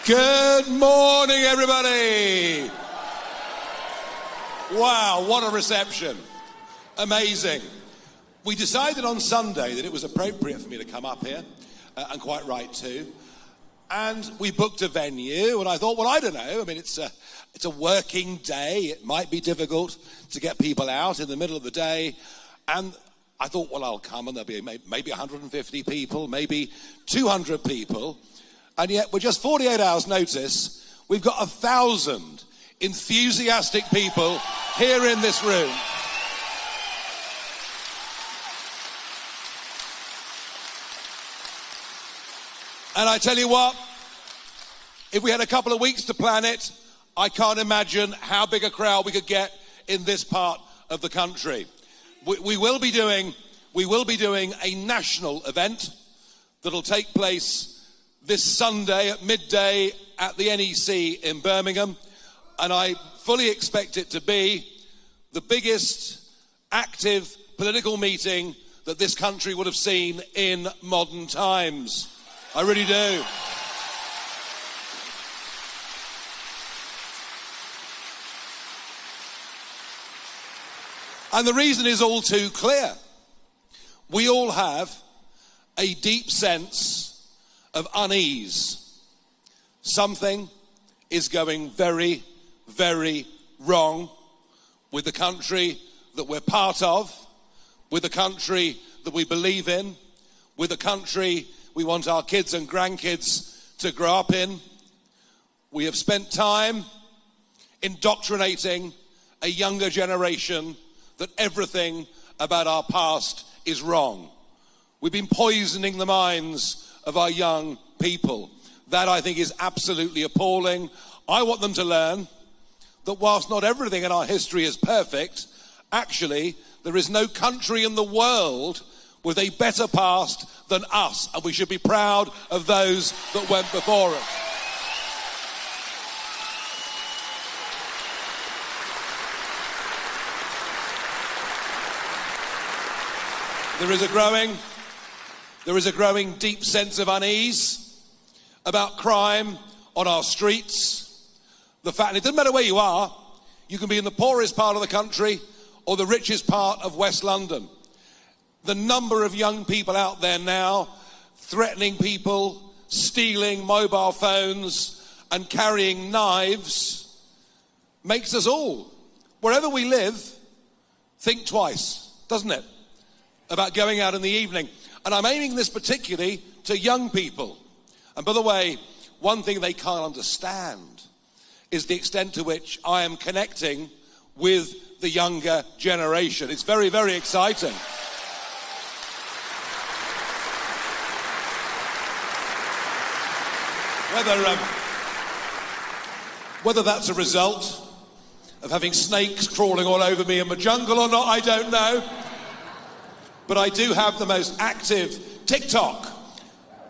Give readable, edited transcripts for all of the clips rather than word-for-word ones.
Good morning, everybody. Wow, what a reception. Amazing. We decided on Sunday that it was appropriate for me to come up here, and quite right too. And we booked a venue, and I thought, well, I don't know. I mean, it's a working day. It might be difficult to get people out in the middle of the day. And I thought, well, I'll come, and there'll be maybe 150 people, maybe 200 people. And yet, with just 48 hours notice, we've got 1,000 enthusiastic people here in this room. And I tell you what, if we had a couple of weeks to plan it, I can't imagine how big a crowd we could get in this part of the country. We will be doing a national event that'll take place this Sunday at midday at the NEC in Birmingham, and I fully expect it to be the biggest active political meeting that this country would have seen in modern times. I really do. And the reason is all too clear. We all have a deep sense of unease. Something is going very, very wrong with the country that we're part of, with the country that we believe in, with the country we want our kids and grandkids to grow up in. We have spent time indoctrinating a younger generation that everything about our past is wrong. We've been poisoning the minds of our young people. That, I think, is absolutely appalling. I want them to learn that whilst not everything in our history is perfect, actually, there is no country in the world with a better past than us, and we should be proud of those that went before us. There is a growing deep sense of unease about crime on our streets. The fact, it doesn't matter where you are, you can be in the poorest part of the country or the richest part of West London. The number of young people out there now threatening people, stealing mobile phones and carrying knives makes us all, wherever we live, think twice, doesn't it, about going out in the evening. And I'm aiming this particularly to young people. And by the way, one thing they can't understand is the extent to which I am connecting with the younger generation. It's very, very exciting. Whether that's a result of having snakes crawling all over me in the jungle or not, I don't know. But I do have the most active TikTok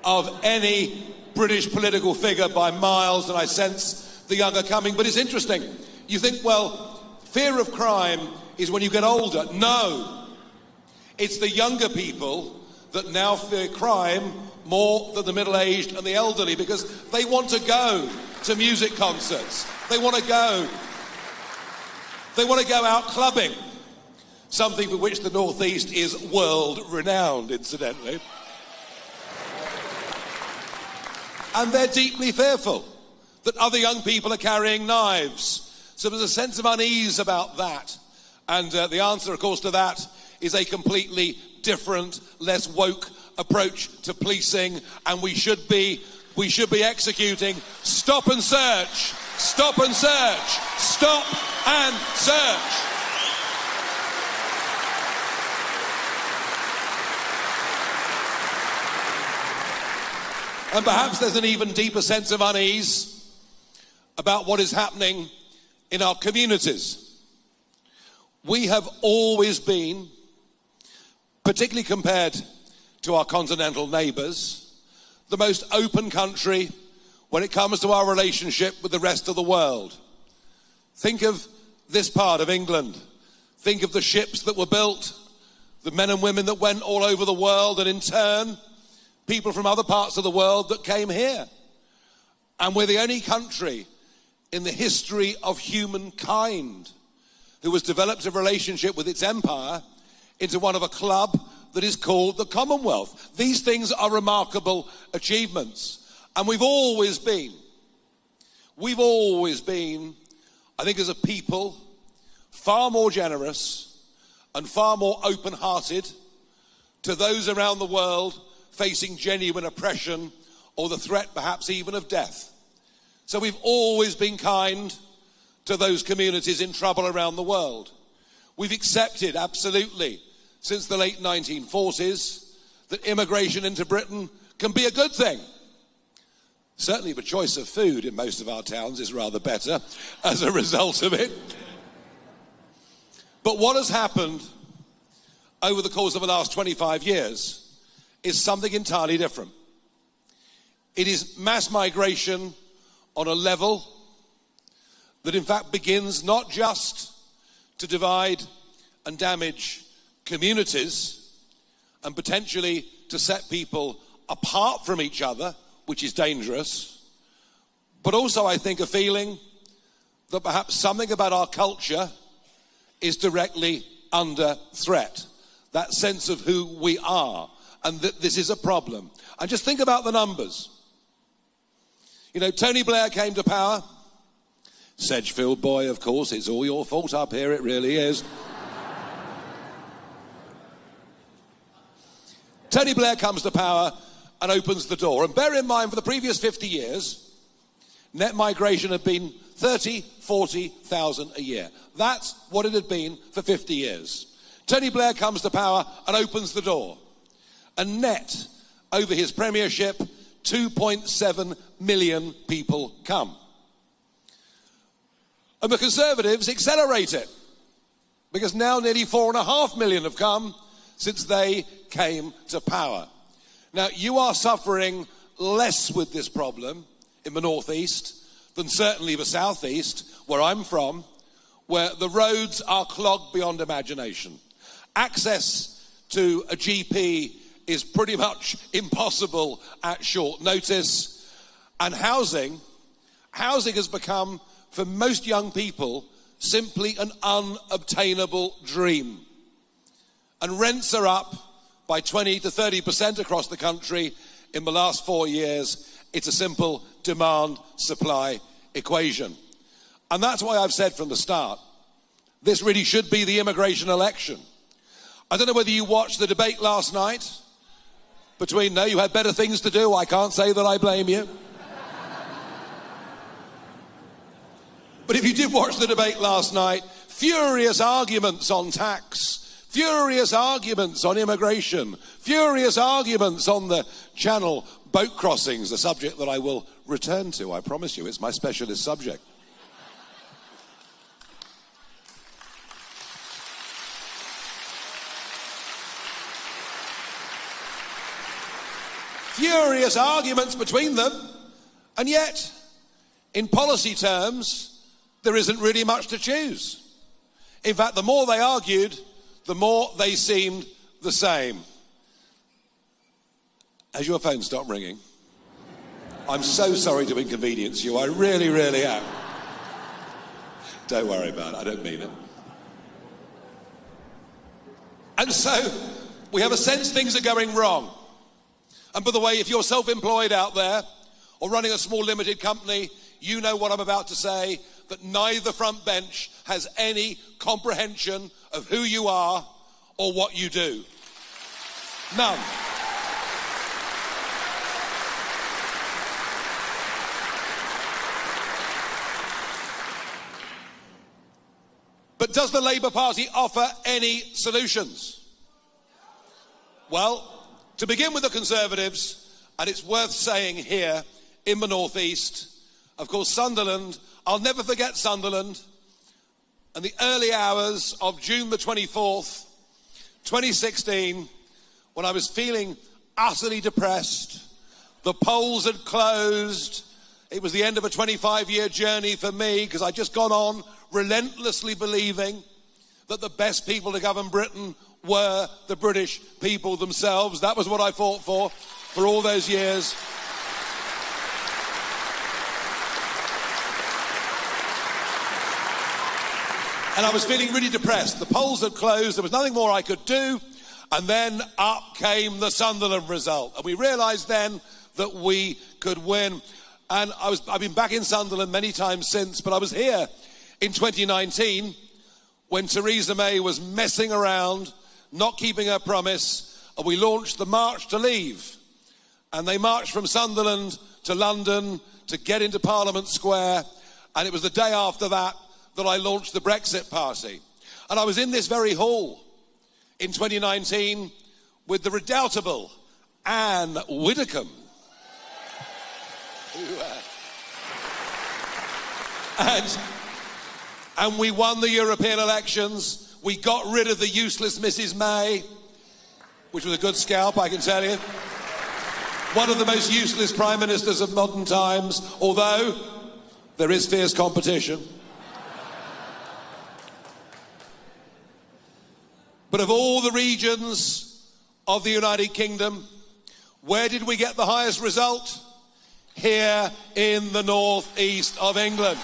of any British political figure by miles, and I sense the younger coming. But it's interesting. You think, well, fear of crime is when you get older. No. It's the younger people that now fear crime more than the middle-aged and the elderly, because they want to go to music concerts. They want to go out clubbing. Something for which the North East is world-renowned, incidentally. And they're deeply fearful that other young people are carrying knives. So there's a sense of unease about that. And the answer, of course, to that is a completely different, less woke approach to policing. And we should be executing stop and search, stop and search, stop and search. And perhaps there's an even deeper sense of unease about what is happening in our communities. We have always been, particularly compared to our continental neighbours, the most open country when it comes to our relationship with the rest of the world. Think of this part of England. Think of the ships that were built, the men and women that went all over the world, and in turn, people from other parts of the world that came here. And we're the only country in the history of humankind who has developed a relationship with its empire into one of a club that is called the Commonwealth. These things are remarkable achievements. And we've always been, I think as a people, far more generous and far more open-hearted to those around the world facing genuine oppression or the threat perhaps even of death. So we've always been kind to those communities in trouble around the world. We've accepted, absolutely, since the late 1940s, that immigration into Britain can be a good thing. Certainly the choice of food in most of our towns is rather better as a result of it. But what has happened over the course of the last 25 years is something entirely different. It is mass migration on a level that in fact begins not just to divide and damage communities and potentially to set people apart from each other, which is dangerous, but also I think a feeling that perhaps something about our culture is directly under threat. That sense of who we are and that this is a problem. And just think about the numbers. You know, Tony Blair came to power. Sedgefield boy, of course, it's all your fault up here, it really is. Tony Blair comes to power and opens the door. And bear in mind, for the previous 50 years, net migration had been 30, 40,000 a year. That's what it had been for 50 years. Tony Blair comes to power and opens the door. And net, over his premiership, 2.7 million people come. And the Conservatives accelerate it, because now nearly 4.5 million have come since they came to power. Now, you are suffering less with this problem in the northeast than certainly the southeast, where I'm from, where the roads are clogged beyond imagination. Access to a GP is pretty much impossible at short notice. And housing has become, for most young people, simply an unobtainable dream. And rents are up by 20 to 30% across the country in the last 4 years. It's a simple demand-supply equation. And that's why I've said from the start, this really should be the immigration election. I don't know whether you watched the debate last night between, no, you had better things to do, I can't say that I blame you. But if you did watch the debate last night, furious arguments on tax, furious arguments on immigration, furious arguments on the Channel boat crossings, a subject that I will return to, I promise you, it's my specialist subject. Furious arguments between them, and yet, in policy terms, there isn't really much to choose. In fact, the more they argued, the more they seemed the same. Has your phone stopped ringing? I'm so sorry to inconvenience you, I really, really am. Don't worry about it, I don't mean it. And so, we have a sense things are going wrong. And by the way, if you're self-employed out there or running a small limited company, you know what I'm about to say, that neither front bench has any comprehension of who you are or what you do. None. But does the Labour Party offer any solutions? Well, to begin with the Conservatives, and it's worth saying here in the northeast, of course, Sunderland, I'll never forget Sunderland, and the early hours of June the 24th, 2016, when I was feeling utterly depressed. The polls had closed. It was the end of a 25-year journey for me, because I'd just gone on relentlessly believing that the best people to govern Britain were the British people themselves. That was what I fought for all those years. And I was feeling really depressed. The polls had closed, there was nothing more I could do, and then up came the Sunderland result. And we realised then that we could win. And I've been back in Sunderland many times since, but I was here in 2019 when Theresa May was messing around, not keeping her promise, and we launched the March to Leave. And they marched from Sunderland to London to get into Parliament Square, and it was the day after that that I launched the Brexit Party. And I was in this very hall in 2019 with the redoubtable Anne Widdecombe. And we won the European elections. We got rid of the useless Mrs. May, which was a good scalp, I can tell you. One of the most useless prime ministers of modern times, although there is fierce competition. But of all the regions of the United Kingdom, where did we get the highest result? Here in the northeast of England.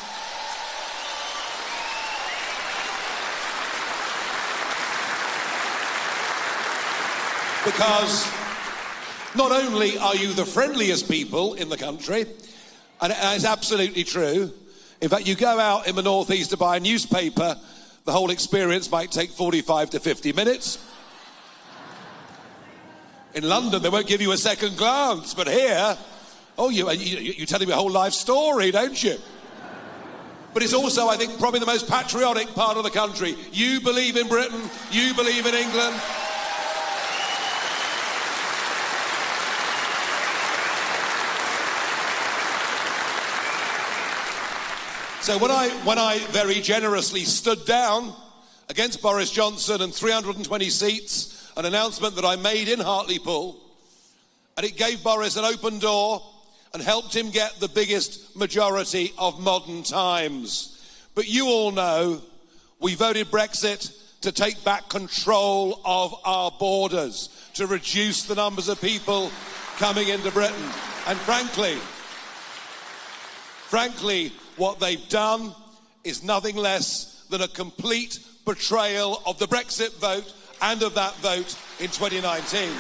Because not only are you the friendliest people in the country, and it's absolutely true. In fact, you go out in the northeast to buy a newspaper, the whole experience might take 45 to 50 minutes. In London, they won't give you a second glance, but here, oh, you're telling me a whole life story, don't you? But it's also, I think, probably the most patriotic part of the country. You believe in Britain, you believe in England. So when I very generously stood down against Boris Johnson and 320 seats, an announcement that I made in Hartlepool, and it gave Boris an open door and helped him get the biggest majority of modern times. But you all know we voted Brexit to take back control of our borders, to reduce the numbers of people coming into Britain. And frankly, what they've done is nothing less than a complete betrayal of the Brexit vote and of that vote in 2019.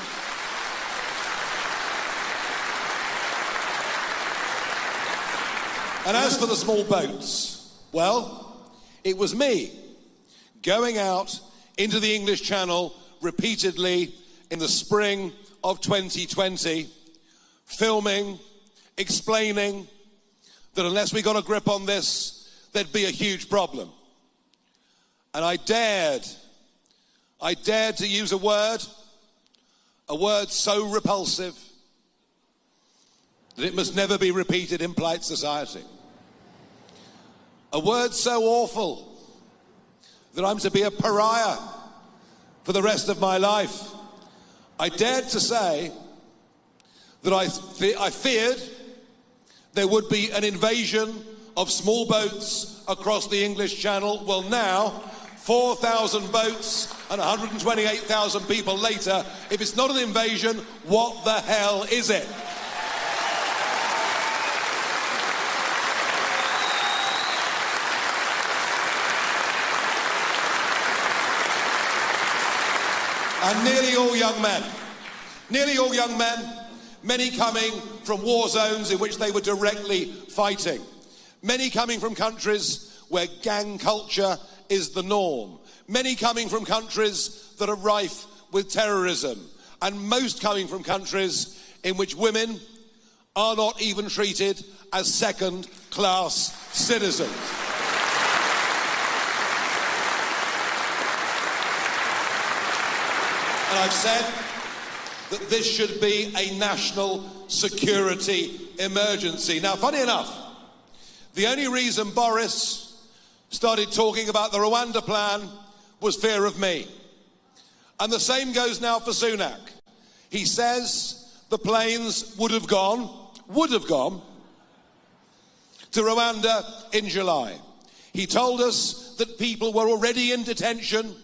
And as for the small boats, well, it was me going out into the English Channel repeatedly in the spring of 2020, filming, explaining that unless we got a grip on this, there'd be a huge problem. And I dared to use a word so repulsive that it must never be repeated in polite society. A word so awful that I'm to be a pariah for the rest of my life. I dared to say that I feared there would be an invasion of small boats across the English Channel. Well, now, 4,000 boats and 128,000 people later, if it's not an invasion, what the hell is it? And nearly all young men, many coming from war zones in which they were directly fighting. Many coming from countries where gang culture is the norm. Many coming from countries that are rife with terrorism. And most coming from countries in which women are not even treated as second-class citizens. And I've said that this should be a national security emergency. Now, funny enough, the only reason Boris started talking about the Rwanda plan was fear of me. And the same goes now for Sunak. He says the planes would have gone to Rwanda in July. He told us that people were already in detention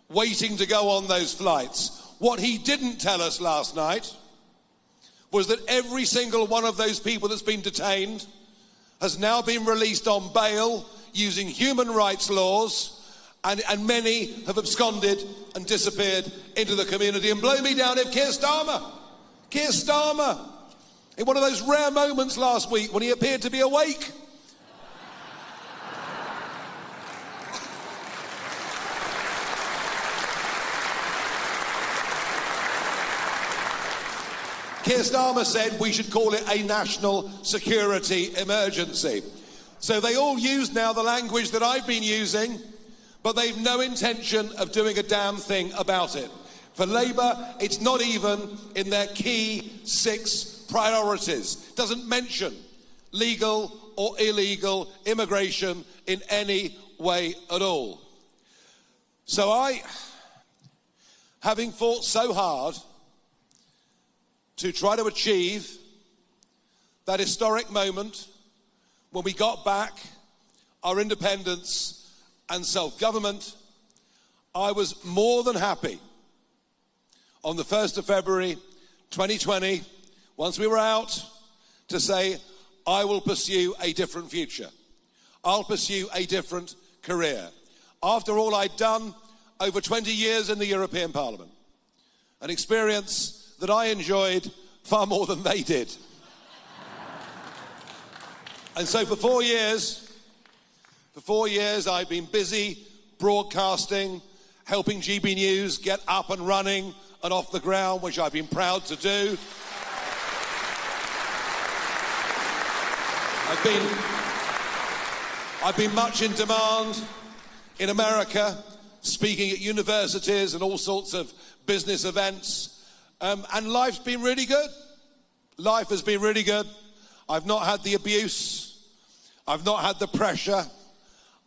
waiting to go on those flights. What he didn't tell us last night was that every single one of those people that's been detained has now been released on bail using human rights laws, and many have absconded and disappeared into the community. And blow me down if Keir Starmer, in one of those rare moments last week when he appeared to be awake, Keir Starmer said we should call it a national security emergency. So they all use now the language that I've been using, but they've no intention of doing a damn thing about it. For Labour, it's not even in their key 6 priorities. Doesn't mention legal or illegal immigration in any way at all. So I, having fought so hard to try to achieve that historic moment when we got back our independence and self-government, I was more than happy on the 1st of February 2020, once we were out, to say, I will pursue a different future. I'll pursue a different career. After all I'd done over 20 years in the European Parliament, an experience that I enjoyed far more than they did. And so for 4 years, I've been busy broadcasting, helping GB News get up and running and off the ground, which I've been proud to do. I've been much in demand in America, speaking at universities and all sorts of business events. And life's been really good. Life has been really good. I've not had the abuse. I've not had the pressure.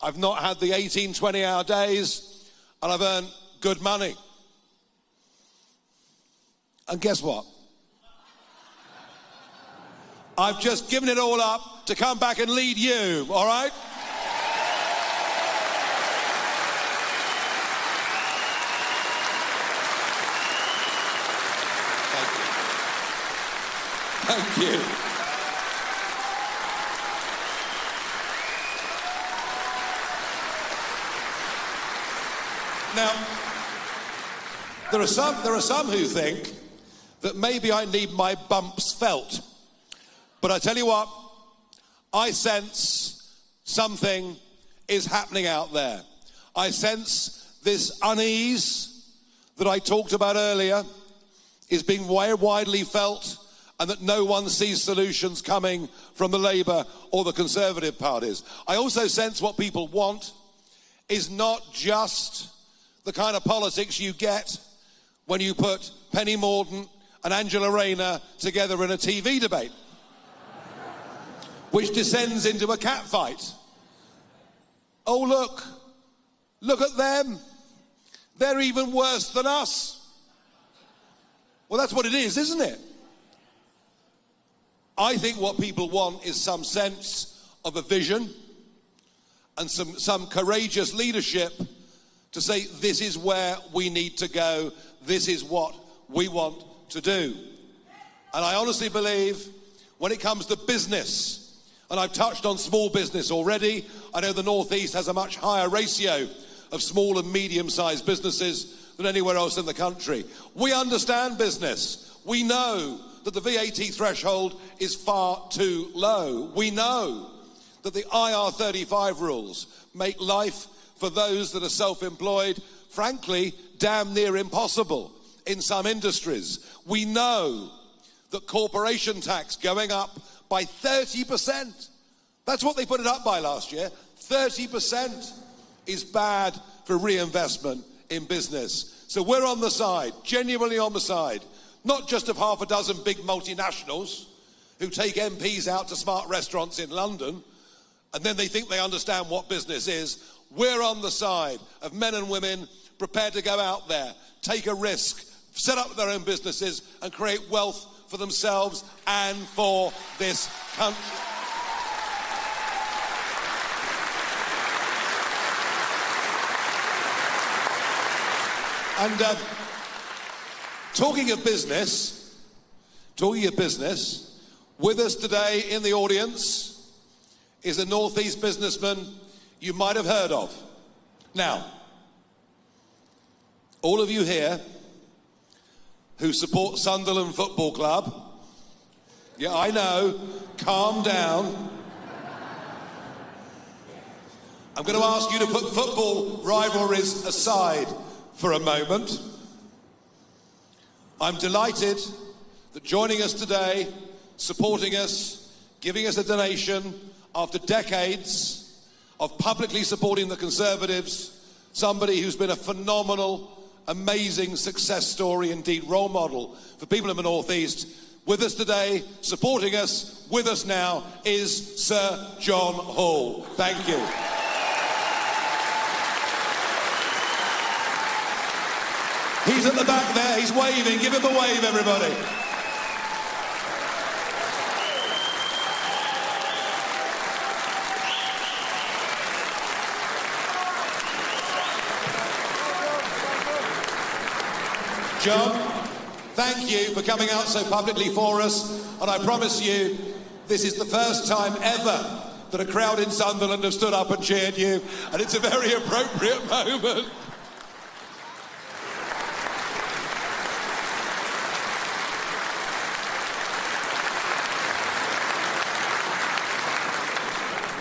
I've not had the 18, 20-hour days. And I've earned good money. And guess what? I've just given it all up to come back and lead you, all right? Thank you. Now, there are some who think that maybe I need my bumps felt. But I tell you what, I sense something is happening out there. I sense this unease that I talked about earlier is being widely felt, and that no one sees solutions coming from the Labour or the Conservative parties. I also sense what people want is not just the kind of politics you get when you put Penny Mordaunt and Angela Rayner together in a TV debate, which descends into a catfight. Oh, look at them. They're even worse than us. Well, that's what it is, isn't it? I think what people want is some sense of a vision and some courageous leadership to say, this is where we need to go, this is what we want to do. And I honestly believe when it comes to business, and I've touched on small business already, I know the North East has a much higher ratio of small and medium-sized businesses than anywhere else in the country. We understand business. We know that the VAT threshold is far too low. We know that the IR35 rules make life for those that are self-employed, frankly, damn near impossible in some industries. We know that corporation tax going up by 30%, that's what they put it up by last year, 30% is bad for reinvestment in business. So we're on the side, genuinely on the side, not just of half a dozen big multinationals who take MPs out to smart restaurants in London and then they think they understand what business is. We're on the side of men and women prepared to go out there, take a risk, set up their own businesses and create wealth for themselves and for this country. And talking of business, with us today in the audience is a North East businessman you might have heard of. Now, all of you here who support Sunderland Football Club, yeah, I know, calm down. I'm going to ask you to put football rivalries aside for a moment. I'm delighted that joining us today, supporting us, giving us a donation after decades of publicly supporting the Conservatives, somebody who's been a phenomenal, amazing success story, indeed role model for people in the North East. With us today, supporting us, with us now, is Sir John Hall. Thank you. He's at the back there, he's waving. Give him a wave, everybody. John, thank you for coming out so publicly for us, and I promise you, this is the first time ever that a crowd in Sunderland have stood up and cheered you, and it's a very appropriate moment.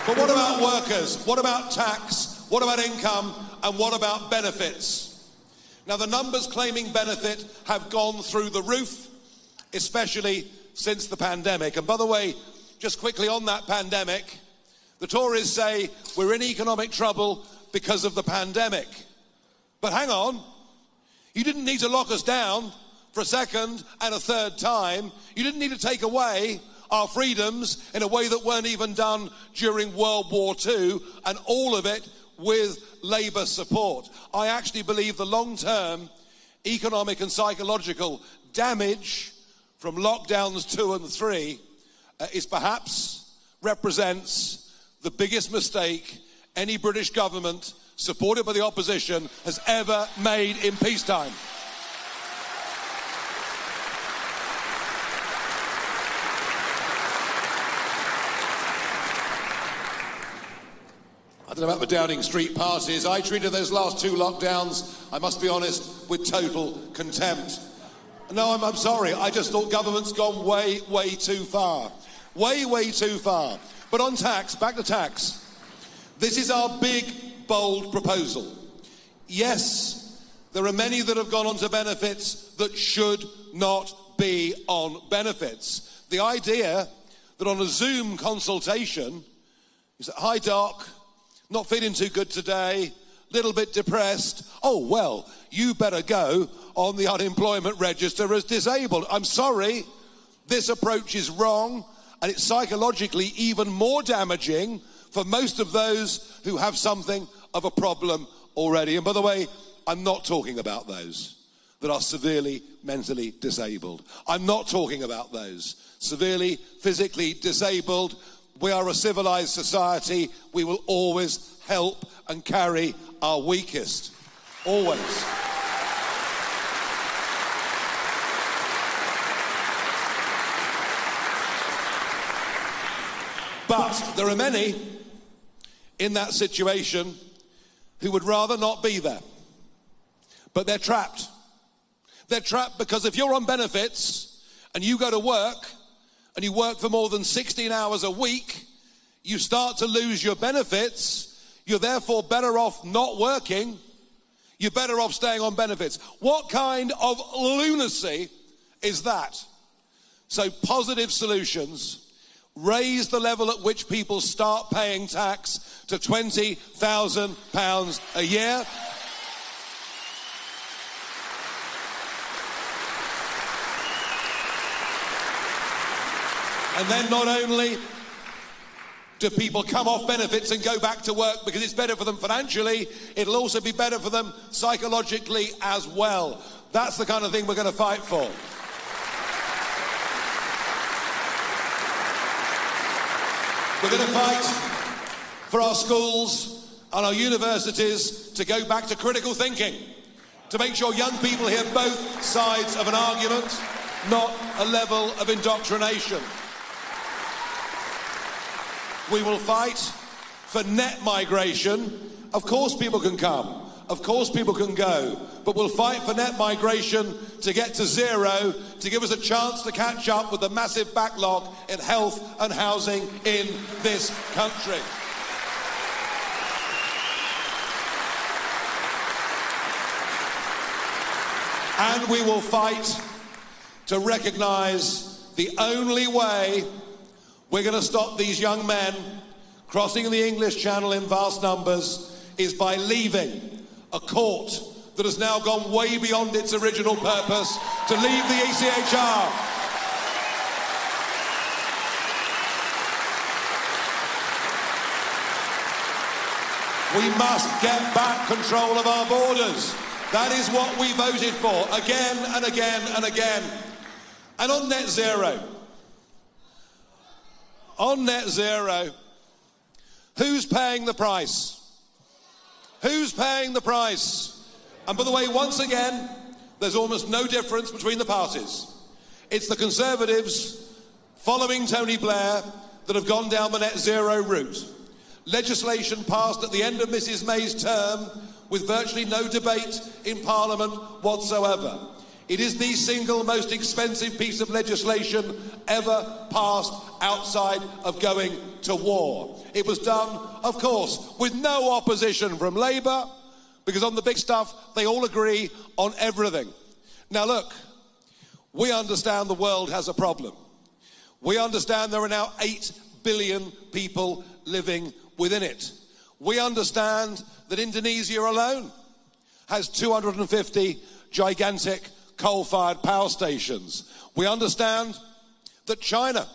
But what about workers? What about tax? What about income? And what about benefits? Now, the numbers claiming benefit have gone through the roof, especially since the pandemic. And by the way, just quickly on that pandemic, the Tories say we're in economic trouble because of the pandemic. But hang on, you didn't need to lock us down for a second and a third time. You didn't need to take away our freedoms in a way that weren't even done during World War II, and all of it with Labour support. I actually believe the long-term economic and psychological damage from lockdowns 2 and 3 represents the biggest mistake any British government supported by the opposition has ever made in peacetime. I don't know about the Downing Street parties. I treated those last 2 lockdowns, I must be honest, with total contempt. No, I'm sorry. I just thought government's gone way, way too far. Way, way too far. But on tax, back to tax. This is our big, bold proposal. Yes, there are many that have gone on to benefits that should not be on benefits. The idea that on a Zoom consultation, you say, "Hi, Doc, not feeling too good today, little bit depressed. Oh, well, you better go on the unemployment register as disabled." I'm sorry, this approach is wrong, and it's psychologically even more damaging for most of those who have something of a problem already. And by the way, I'm not talking about those that are severely mentally disabled. I'm not talking about those severely physically disabled. We are a civilized society. We will always help and carry our weakest. Always. But there are many in that situation who would rather not be there. But they're trapped. They're trapped because if you're on benefits and you go to work and you work for more than 16 hours a week, you start to lose your benefits. You're therefore better off not working. You're better off staying on benefits. What kind of lunacy is that? So positive solutions. Raise the level at which people start paying tax to £20,000 a year. And then not only do people come off benefits and go back to work because it's better for them financially, it'll also be better for them psychologically as well. That's the kind of thing we're going to fight for. We're going to fight for our schools and our universities to go back to critical thinking, to make sure young people hear both sides of an argument, not a level of indoctrination. We will fight for net migration. Of course people can come. Of course people can go, but we'll fight for net migration to get to zero, to give us a chance to catch up with the massive backlog in health and housing in this country. And we will fight to recognise the only way we're going to stop these young men crossing the English Channel in vast numbers is by leaving a court that has now gone way beyond its original purpose to leave the ECHR. We must get back control of our borders. That is what we voted for again and again and again. And on net zero, who's paying the price? Who's paying the price? And by the way, once again, there's almost no difference between the parties. It's the Conservatives following Tony Blair that have gone down the net zero route. Legislation passed at the end of Mrs May's term with virtually no debate in Parliament whatsoever. It is the single most expensive piece of legislation ever passed outside of going to war. It was done, of course, with no opposition from Labour, because on the big stuff, they all agree on everything. Now look, we understand the world has a problem. We understand there are now 8 billion people living within it. We understand that Indonesia alone has 250 gigantic coal-fired power stations. We understand that China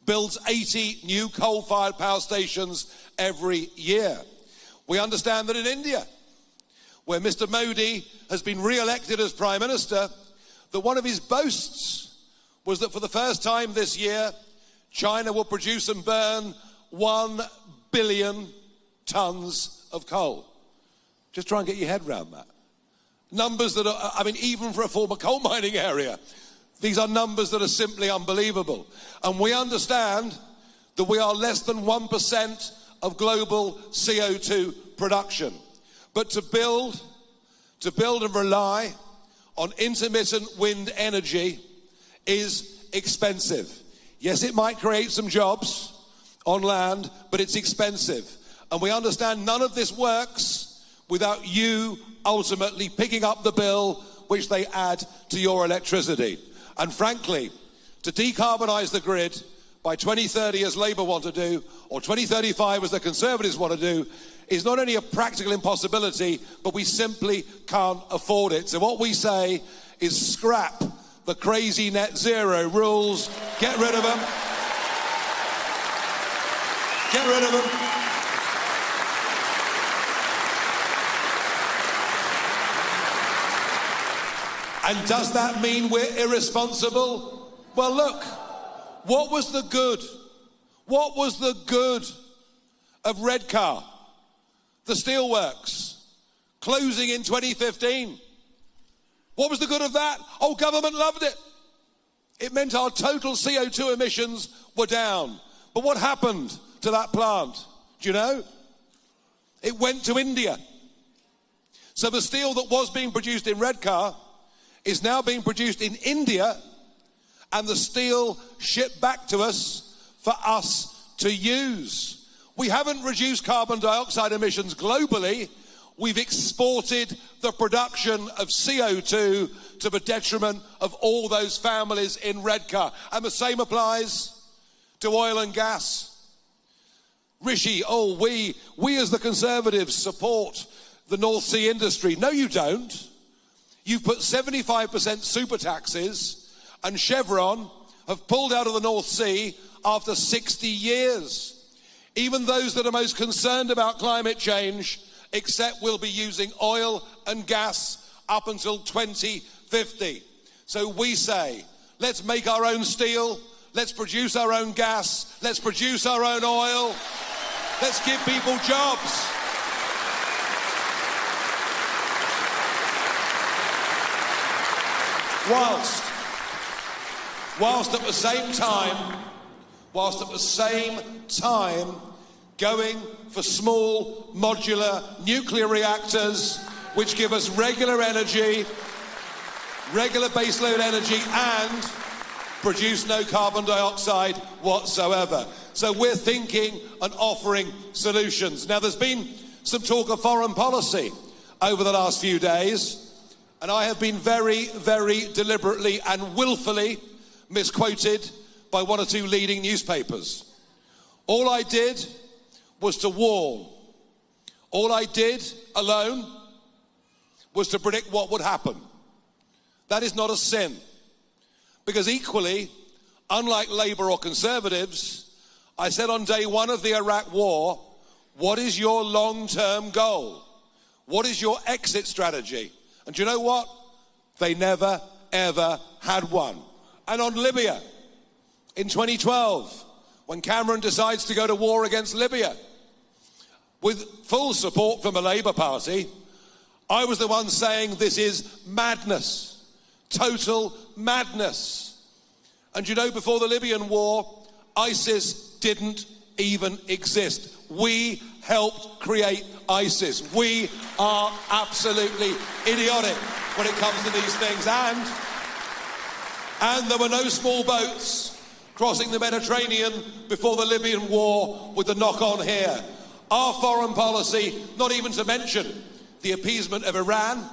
builds 80 new coal-fired power stations every year. We understand that in India, where Mr. Modi has been re-elected as Prime Minister, that one of his boasts was that for the first time this year, China will produce and burn 1 billion tons of coal. Just try and get your head around that. Numbers that are, I mean, even for a former coal mining area, these are numbers that are simply unbelievable. And we understand that we are less than 1% of global CO2 production. But to build and rely on intermittent wind energy is expensive. Yes, it might create some jobs on land, but it's expensive. And we understand none of this works without you ultimately picking up the bill which they add to your electricity. And frankly, to decarbonise the grid by 2030 as Labour want to do, or 2035 as the Conservatives want to do, is not only a practical impossibility, but we simply can't afford it. So what we say is scrap the crazy net zero rules, get rid of them. Get rid of them. And does that mean we're irresponsible? Well, look, what was the good? What was the good of Redcar, the steelworks, closing in 2015? What was the good of that? Oh, government loved it. It meant our total CO2 emissions were down. But what happened to that plant? Do you know? It went to India. So the steel that was being produced in Redcar is now being produced in India, and the steel shipped back to us for us to use. We haven't reduced carbon dioxide emissions globally. We've exported the production of CO2 to the detriment of all those families in Redcar. And the same applies to oil and gas. Rishi, we as the Conservatives support the North Sea industry. No, you don't. You've put 75% super taxes, and Chevron have pulled out of the North Sea after 60 years. Even those that are most concerned about climate change accept we'll be using oil and gas up until 2050. So we say, let's make our own steel, let's produce our own gas, let's produce our own oil, let's give people jobs. Whilst at the same time, going for small modular nuclear reactors which give us regular energy, regular baseload energy, and produce no carbon dioxide whatsoever. So we're thinking and offering solutions. Now, there's been some talk of foreign policy over the last few days, and I have been very, very deliberately and willfully misquoted by one or two leading newspapers. All I did was to warn. All I did alone was to predict what would happen. That is not a sin. Because equally, unlike Labour or Conservatives, I said on day one of the Iraq war, what is your long-term goal? What is your exit strategy? And do you know what? They never, ever had one. And on Libya, in 2012, when Cameron decides to go to war against Libya, with full support from the Labour Party, I was the one saying this is madness, total madness. And you know, before the Libyan war, ISIS didn't even exist. We helped create ISIS. We are absolutely idiotic when it comes to these things. And there were no small boats crossing the Mediterranean before the Libyan war, with the knock-on here. Our foreign policy, not even to mention the appeasement of Iran,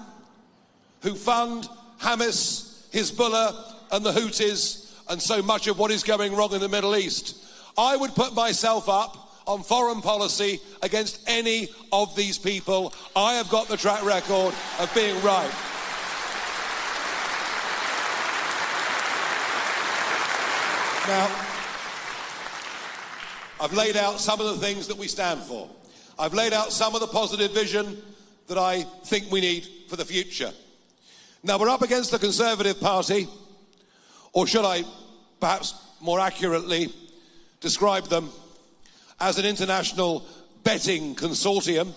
who fund Hamas, Hezbollah and the Houthis, and so much of what is going wrong in the Middle East. I would put myself up on foreign policy against any of these people. I have got the track record of being right. Now, I've laid out some of the things that we stand for. I've laid out some of the positive vision that I think we need for the future. Now, we're up against the Conservative Party, or should I perhaps more accurately describe them as an international betting consortium.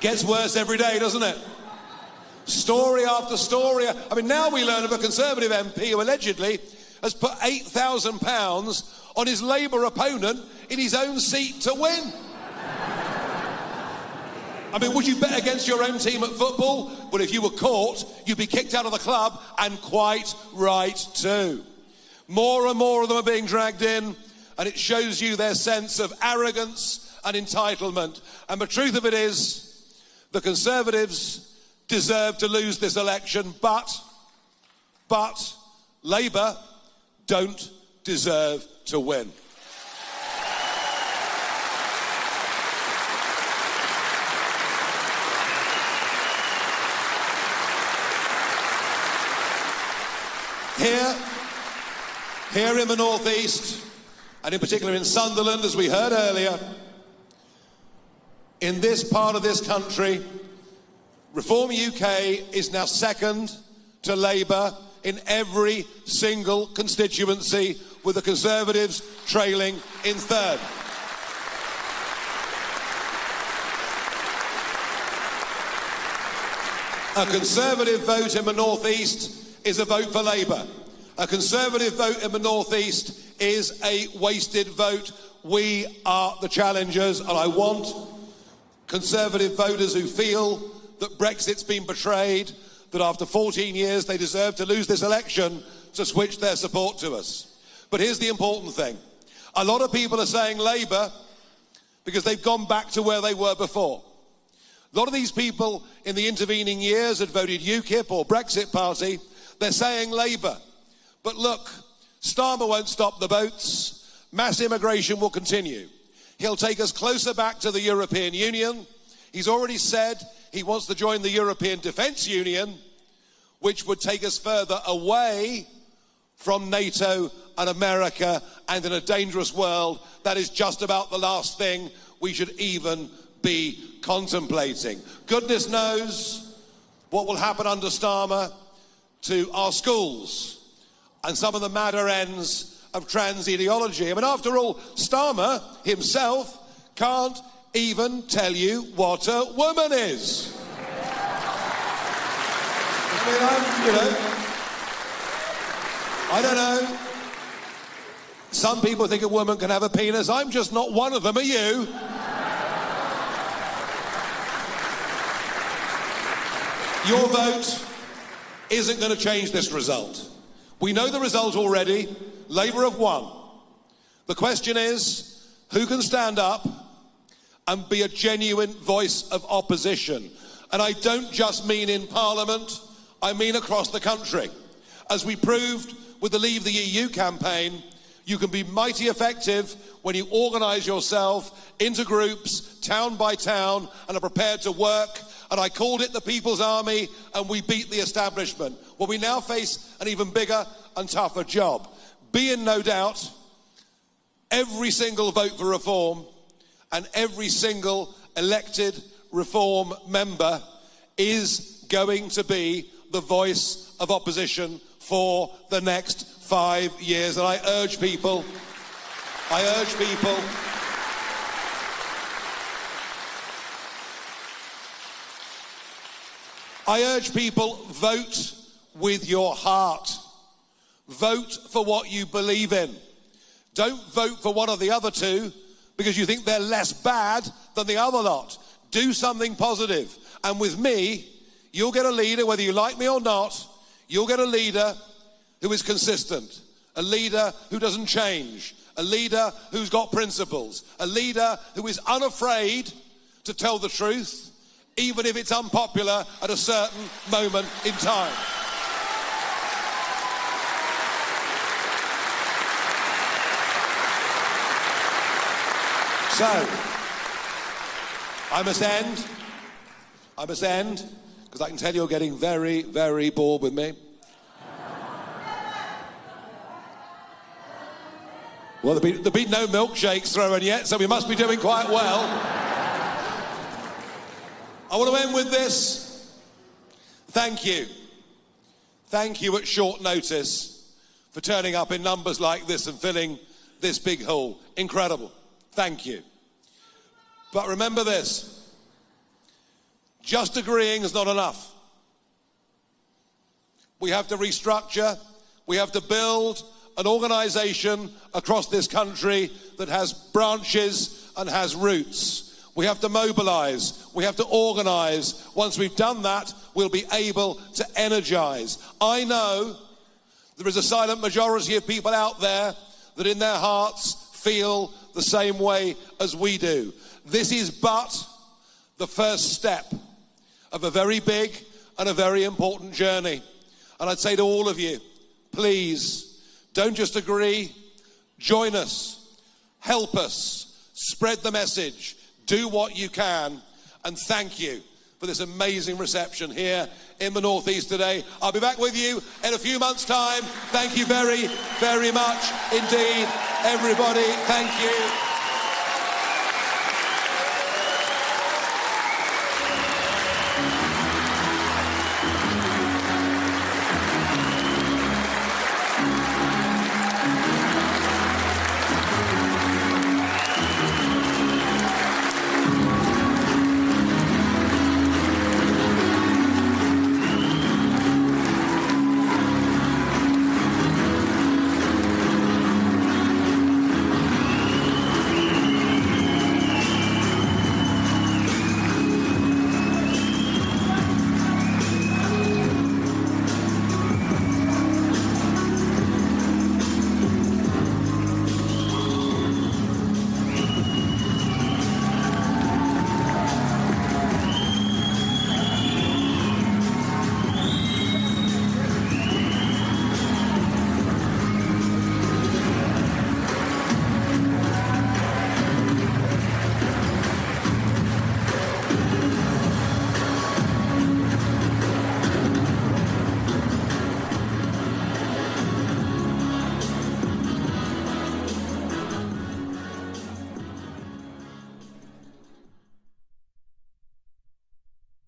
Gets worse every day, doesn't it? Story after story. I mean, now we learn of a Conservative MP who allegedly has put £8,000 on his Labour opponent in his own seat to win. I mean, would you bet against your own team at football? Well, if you were caught, you'd be kicked out of the club, and quite right too. More and more of them are being dragged in, and it shows you their sense of arrogance and entitlement. And the truth of it is, the Conservatives deserve to lose this election, but Labour don't deserve to win. Here in the northeast, and in particular in Sunderland, as we heard earlier, in this part of this country, Reform UK is now second to Labour in every single constituency, with the Conservatives trailing in third. A Conservative vote in the northeast is a vote for Labour. A Conservative vote in the northeast is a wasted vote. We are the challengers, and I want Conservative voters who feel that Brexit's been betrayed, that after 14 years they deserve to lose this election, to switch their support to us. But here's the important thing. A lot of people are saying Labour because they've gone back to where they were before. A lot of these people in the intervening years had voted UKIP or Brexit Party. They're saying Labour. But look, Starmer won't stop the boats. Mass immigration will continue. He'll take us closer back to the European Union. He's already said he wants to join the European Defence Union, which would take us further away from NATO and America, and in a dangerous world, that is just about the last thing we should even be contemplating. Goodness knows what will happen under Starmer to our schools and some of the madder ends of trans ideology. I mean, after all, Starmer himself can't even tell you what a woman is. I mean, I don't know. Some people think a woman can have a penis. I'm just not one of them, are you? Your vote isn't going to change this result. We know the result already. Labour have won. The question is, who can stand up and be a genuine voice of opposition? And I don't just mean in Parliament, I mean across the country. As we proved with the Leave the EU campaign, you can be mighty effective when you organise yourself into groups, town by town, and are prepared to work. And I called it the People's Army, and we beat the establishment. Well, we now face an even bigger and tougher job. Be in no doubt, every single vote for reform and every single elected reform member is going to be the voice of opposition for the next 5 years. And I urge people, vote with your heart. Vote for what you believe in. Don't vote for one of the other two because you think they're less bad than the other lot. Do something positive. And with me, you'll get a leader, whether you like me or not, you'll get a leader who is consistent, a leader who doesn't change, a leader who's got principles, a leader who is unafraid to tell the truth, even if it's unpopular at a certain moment in time. So, I must end, because I can tell you're getting very, very bored with me. Well, there've been no milkshakes thrown yet, so we must be doing quite well. I want to end with this. Thank you. Thank you at short notice for turning up in numbers like this and filling this big hall. Incredible. Thank you. But remember this. Just agreeing is not enough. We have to restructure. We have to build an organisation across this country that has branches and has roots. We have to mobilise. We have to organise. Once we've done that, we'll be able to energise. I know there is a silent majority of people out there that in their hearts feel the same way as we do. This is but the first step of a very big and a very important journey. And I'd say to all of you, please, don't just agree, join us, help us, spread the message, do what you can, and thank you for this amazing reception here in the North East today. I'll be back with you in a few months' time. Thank you very, very much indeed, everybody. Thank you.